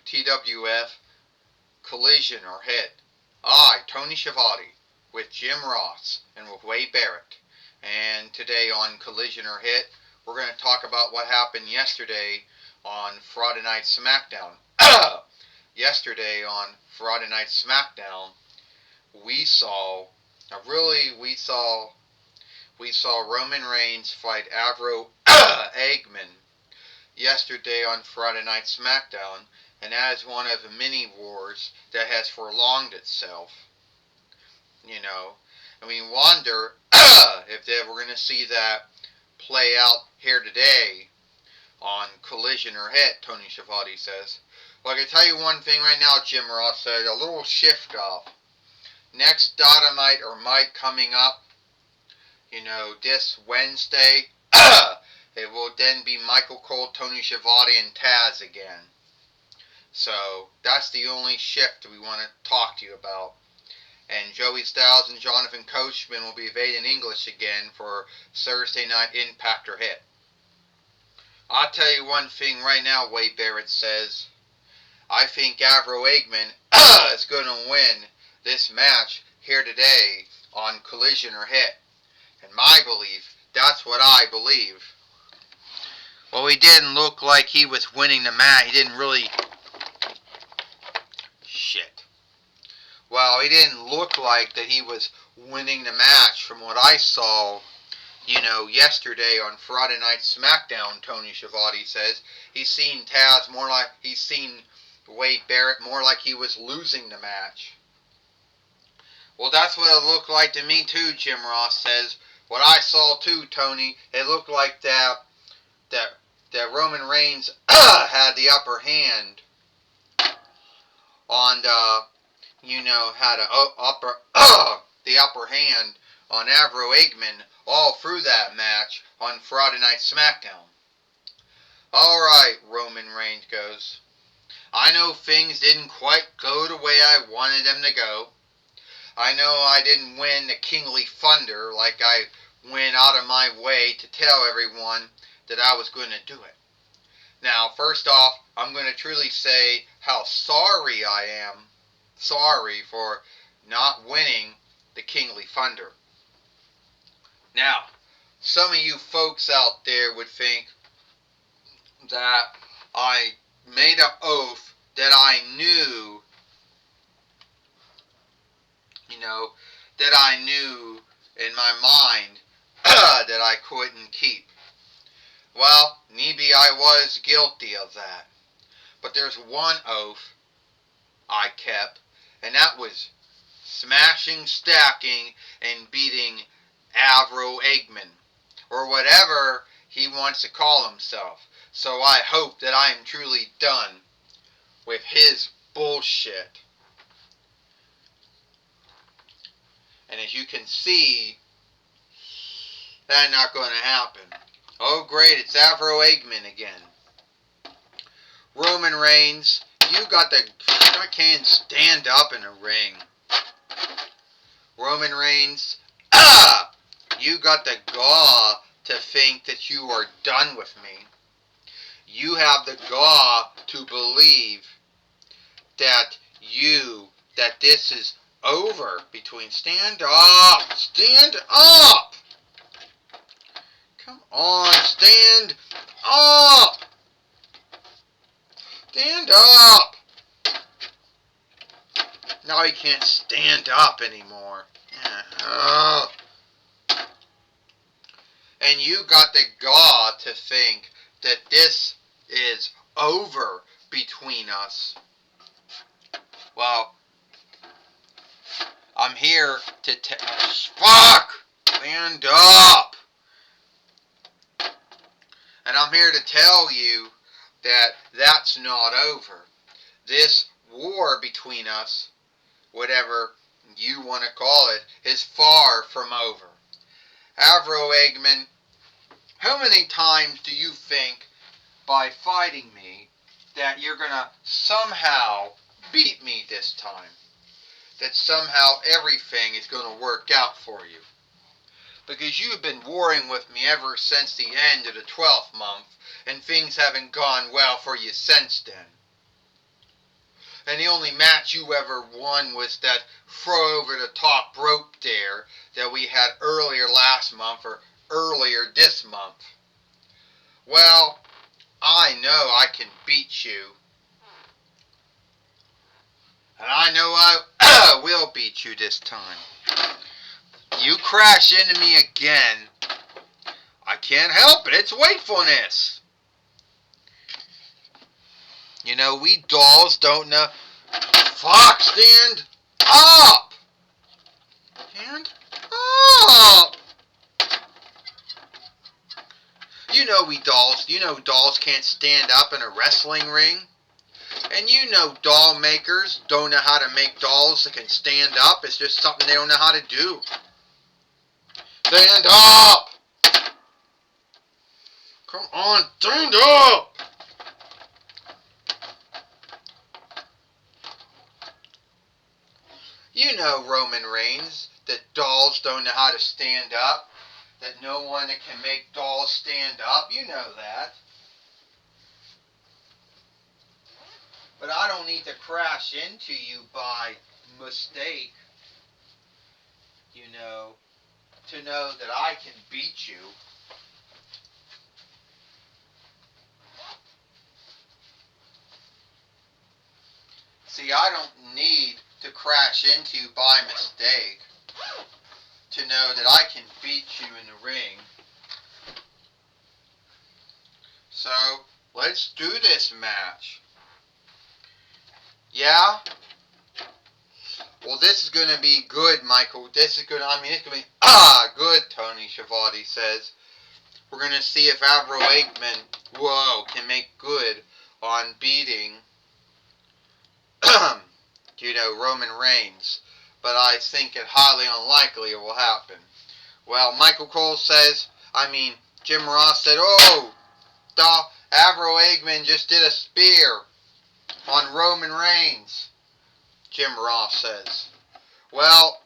TWF Collision or Hit. I, Tony Schiavone, with Jim Ross and with Wade Barrett. And today on Collision or Hit, we're going to talk about what happened yesterday on Friday Night SmackDown. Yesterday on Friday Night SmackDown, we saw Roman Reigns fight Avro Eggman yesterday on Friday Night SmackDown, and that is one of the mini wars that has prolonged itself. Wonder if we're going to see that play out here today on Collision or Hit, Tony Schiavone says. Well, I can tell you one thing right now, Jim Ross said, a little shift off. Next Dynamite or Mike coming up, this Wednesday, it will then be Michael Cole, Tony Schiavone, and Taz again. So, that's the only shift we want to talk to you about. And Joey Styles and Jonathan Coachman will be evading English again for Thursday Night Impact or Hit. I'll tell you one thing right now, Wade Barrett says. I think Avro Eggman is going to win this match here today on Collision or Hit. In my belief, that's what I believe. Well, he didn't look like he was winning the match. He didn't really... Well, he didn't look like that he was winning the match from what I saw, yesterday on Friday Night SmackDown, Tony Schiavone says. He's seen Wade Barrett more like he was losing the match. Well, that's what it looked like to me too, Jim Ross says. What I saw too, Tony, it looked like that Roman Reigns had the upper hand on had the upper hand on Avro Eggman all through that match on Friday Night SmackDown. Alright, Roman Reigns goes. I know things didn't quite go the way I wanted them to go. I know I didn't win the Kingly Thunder like I went out of my way to tell everyone that I was going to do it. Now, first off, I'm going to truly say how sorry I am. Sorry for not winning the Kingly Thunder. Now, some of you folks out there would think that I made an oath that I knew, that I knew in my mind that I couldn't keep. Well, maybe I was guilty of that. But there's one oath I kept, and that was smashing, stacking, and beating Avro Eggman, or whatever he wants to call himself. So I hope that I am truly done with his bullshit. And as you can see, that's not going to happen. Oh great, it's Avro Eggman again. Roman Reigns, I can't stand up in a ring. Roman Reigns, you got the gall to think that you are done with me. You have the gall to believe that this is over between... Stand up! Stand up! Come on, stand up! Stand up! Now he can't stand up anymore. And you got the gall to think that this is over between us. Well, I'm here to fuck! Stand up! And I'm here to tell you that that's not over. This war between us, whatever you want to call it, is far from over. Avro Eggman, how many times do you think by fighting me that you're going to somehow beat me this time? That somehow everything is going to work out for you? Because you've been warring with me ever since the end of the 12th month, and things haven't gone well for you since then. And the only match you ever won was that throw over the top rope dare that we had earlier last month or earlier this month. Well, I know I can beat you. And I know I will beat you this time. You crash into me again. I can't help it. It's wakefulness. You know, we dolls don't know. Fuck, stand up! Stand up! You know dolls can't stand up in a wrestling ring. And you know doll makers don't know how to make dolls that can stand up. It's just something they don't know how to do. Stand up! Come on, stand up! You know, Roman Reigns, that dolls don't know how to stand up. That no one that can make dolls stand up. You know that. But I don't need to crash into you by mistake, you know, to know that I can beat you. See, I don't need to crash into you by mistake to know that I can beat you in the ring. So, let's do this match. Yeah? Well, this is going to be good, Michael. It's going to be, good, Tony Schiavone says. We're going to see if Avro Aikman, can make good on beating, Roman Reigns. But I think it highly unlikely it will happen. Well, Michael Cole says, Jim Ross said, Avro Aikman just did a spear on Roman Reigns, Jim Ross says. Well,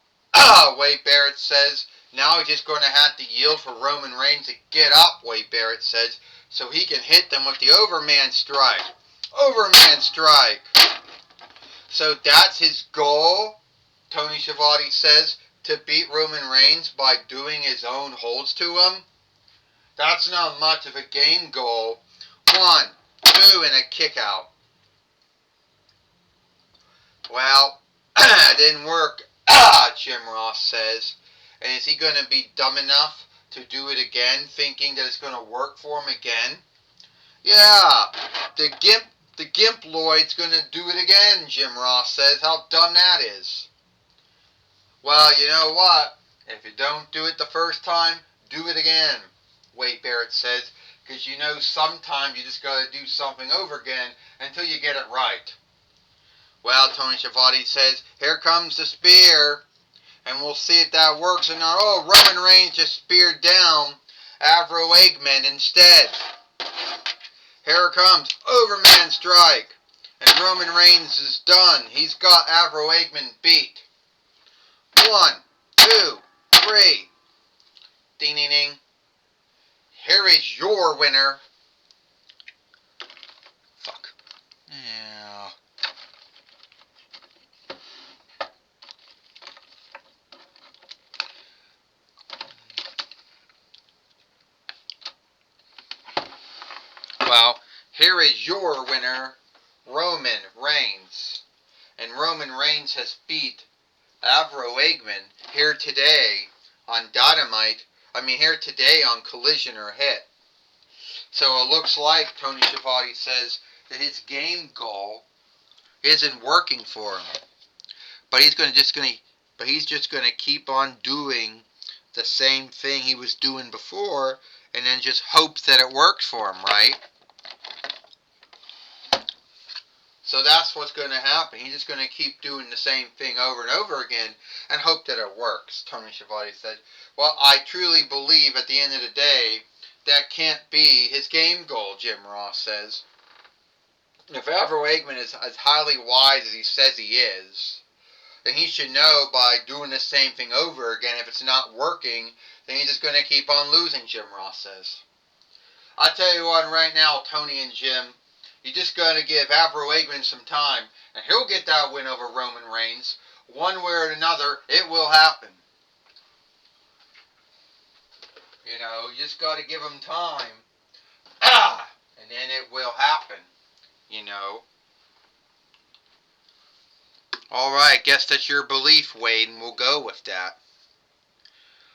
Wade Barrett says, now he's just going to have to yield for Roman Reigns to get up, Wade Barrett says, so he can hit them with the Overman Strike. Overman Strike. So that's his goal, Tony Schiavone says, to beat Roman Reigns by doing his own holds to him. That's not much of a game goal. 1, 2, and a kick out. Well, it didn't work, Jim Ross says. And is he going to be dumb enough to do it again, thinking that it's going to work for him again? Yeah, the Gimp Lloyd's going to do it again, Jim Ross says. How dumb that is. Well, you know what? If you don't do it the first time, do it again, Wade Barrett says. Because you know sometimes you just got to do something over again until you get it right. Well, Tony Schiavone says, here comes the spear. And we'll see if that works or not. Oh, Roman Reigns just speared down Avro Aikman instead. Here it comes. Overman Strike. And Roman Reigns is done. He's got Avro Aikman beat. 1, 2, 3. Ding, ding, ding. Here is your winner. Fuck. Yeah. Well, here is your winner, Roman Reigns. And Roman Reigns has beat Avro Aikman here today on Dynamite. Here today on Collision or Hit. So it looks like Tony Schiavone says that his game goal isn't working for him. But he's just going to keep on doing the same thing he was doing before and then just hope that it works for him, right? So that's what's going to happen. He's just going to keep doing the same thing over and over again and hope that it works, Tony Schiavone said. Well, I truly believe at the end of the day, that can't be his game goal, Jim Ross says. If Avro Aikman is as highly wise as he says he is, then he should know by doing the same thing over again, if it's not working, then he's just going to keep on losing, Jim Ross says. I tell you what, right now, Tony and Jim, You just got to give Avro Eggman some time, and he'll get that win over Roman Reigns. One way or another, it will happen. You know, you just got to give him time. And then it will happen. You know. Alright, guess that's your belief, Wade, and we'll go with that.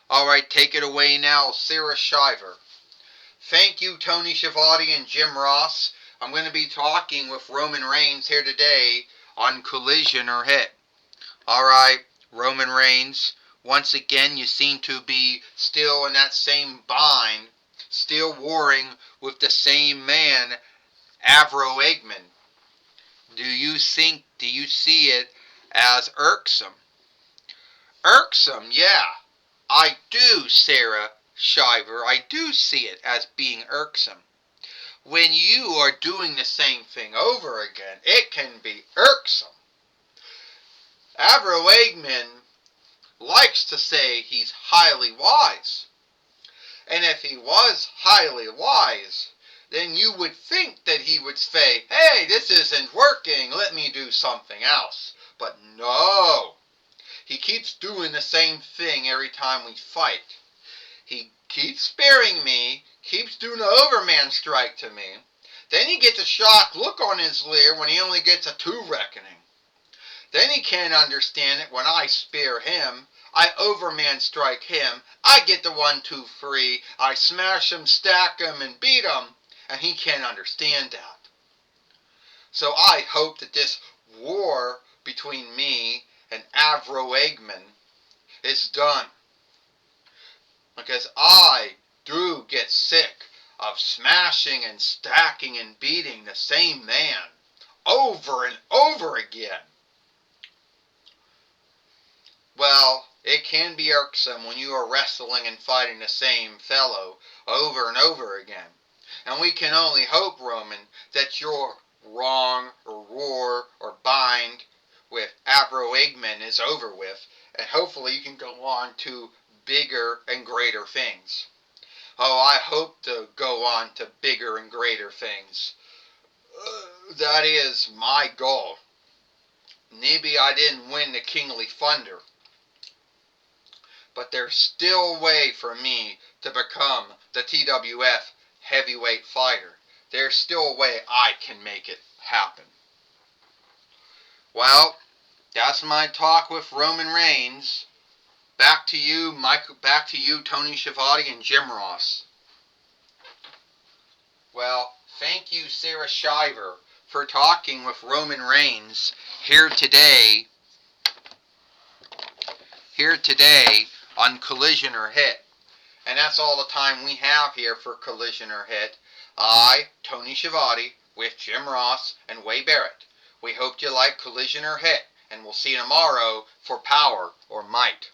Alright, take it away now, Sarah Shiver. Thank you, Tony Schiavone and Jim Ross. I'm going to be talking with Roman Reigns here today on Collision or Hit. Alright, Roman Reigns, once again you seem to be still in that same bind, still warring with the same man, Avro Eggman. Do you see it as irksome? Irksome, yeah. I do, Sarah Shiver. I do see it as being irksome. When you are doing the same thing over again, it can be irksome. Avro Eggman likes to say he's highly wise. And if he was highly wise, then you would think that he would say, hey, this isn't working, let me do something else. But no. He keeps doing the same thing every time we fight. He keeps sparing me, keeps doing an Overman strike to me. Then he gets a shocked look on his leer when he only gets a 2 reckoning. Then he can't understand it when I spare him. I Overman strike him. I get the 1, 2, 3. I smash him, stack him, and beat him. And he can't understand that. So I hope that this war between me and Avro Eggman is done. Because I do get sick of smashing and stacking and beating the same man over and over again. Well, it can be irksome when you are wrestling and fighting the same fellow over and over again. And we can only hope, Roman, that your wrong or war or bind with Avro Eggman is over with, and hopefully you can go on to bigger and greater things. Oh, I hope to go on to bigger and greater things. That is my goal. Maybe I didn't win the Kingly Thunder, but there's still a way for me to become the TWF heavyweight fighter. There's still a way I can make it happen. Well, that's my talk with Roman Reigns. Back to you, Tony Schiavone and Jim Ross. Well, thank you, Sarah Shiver, for talking with Roman Reigns here today on Collision or Hit. And that's all the time we have here for Collision or Hit. I, Tony Schiavone, with Jim Ross and Wade Barrett. We hope you like Collision or Hit, and we'll see you tomorrow for Power or Might.